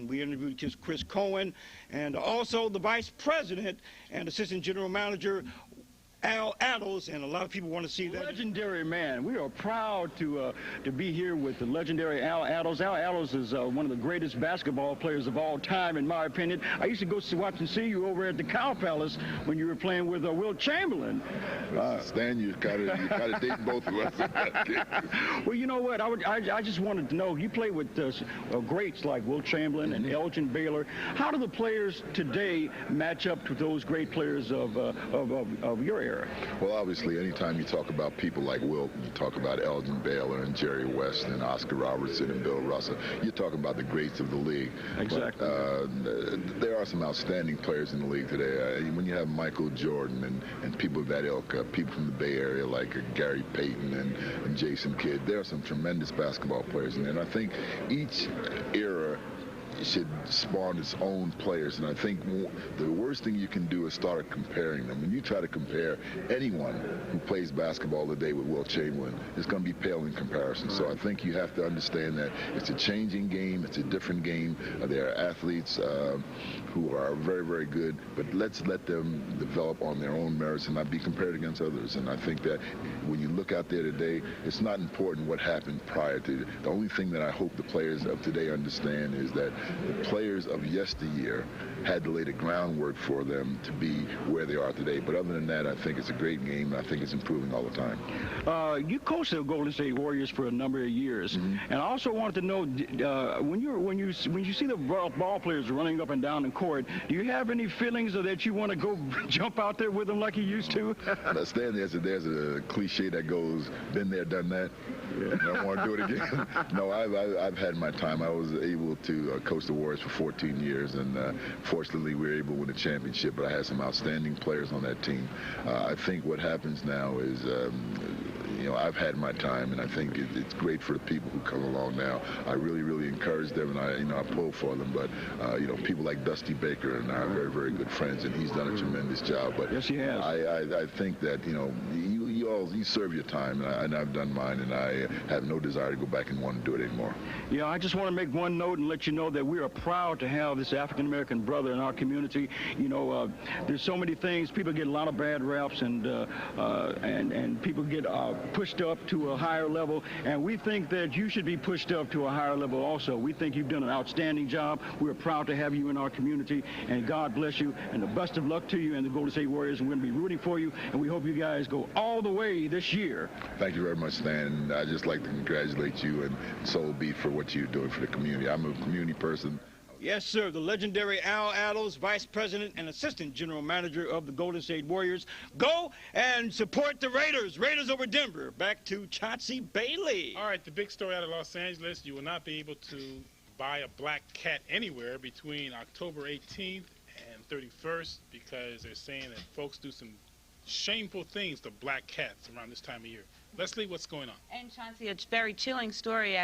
We interviewed Chris Cohen, and also the vice president and assistant general manager, Al Addles, and a lot of people want to see that. Legendary man. We are proud to be here with the legendary Al Addles. Al Addles is one of the greatest basketball players of all time, in my opinion. I used to go watch and see you over at the Cow Palace when you were playing with Will Chamberlain. Stan, you kind of dating both of us. Well, you know what? I just wanted to know, you play with greats like Will Chamberlain and Elgin Baylor. How do the players today match up to those great players of your era? Well, obviously, anytime you talk about people like Will, you talk about Elgin Baylor and Jerry West and Oscar Robertson and Bill Russell. You're talking about the greats of the league. Exactly. But, there are some outstanding players in the league today. When you have Michael Jordan and people of that ilk, people from the Bay Area like Gary Payton and Jason Kidd, there are some tremendous basketball players in there. And I think each era should spawn its own players, and I think the worst thing you can do is start comparing them. When you try to compare anyone who plays basketball today with Will Chamberlain, it's going to be pale in comparison. So I think you have to understand that it's a changing game, it's a different game. There are athletes who are very, very good, but let's let them develop on their own merits and not be compared against others. And I think that when you look out there today, it's not important what happened prior to. The only thing that I hope the players of today understand is that the players of yesteryear had to lay the groundwork for them to be where they are today. But other than that, I think it's a great game, and I think it's improving all the time. You coached the Golden State Warriors for a number of years, and I also wanted to know, when you see the ball players running up and down the court, do you have any feelings that you want to go jump out there with them like you used to? Stan, there's a cliche that goes, been there, done that. Yeah. I don't want to do it again. No, I've had my time. I was able to coach the Warriors for 14 years, and fortunately we were able to win a championship, but I had some outstanding players on that team. I think what happens now is, I've had my time, and I think it's great for the people who come along now. I really, really encourage them, and I pull for them. But people like Dusty Baker and I are very, very good friends, and he's done a tremendous job. But yes, he has. I think that you serve your time, and I've done mine, and I have no desire to go back and want to do it anymore. Yeah, I just want to make one note and let you know that we are proud to have this African-American brother in our community. There's so many things. People get a lot of bad raps, and people get pushed up to a higher level, and we think that you should be pushed up to a higher level also. We think you've done an outstanding job. We're proud to have you in our community, and God bless you, and the best of luck to you and the Golden State Warriors. We're going to be rooting for you, and we hope you guys go all the way this year. Thank you very much, Stan. I'd just like to congratulate you and SoulBeat for what you're doing for the community. I'm a community person. Yes, sir. The legendary Al Addles, Vice President and Assistant General Manager of the Golden State Warriors. Go and support the Raiders. Raiders over Denver. Back to Chauncey Bailey. All right, the big story out of Los Angeles, you will not be able to buy a black cat anywhere between October 18th and 31st because they're saying that folks do some shameful things to black cats around this time of year. Leslie, what's going on? And Chauncey, a very chilling story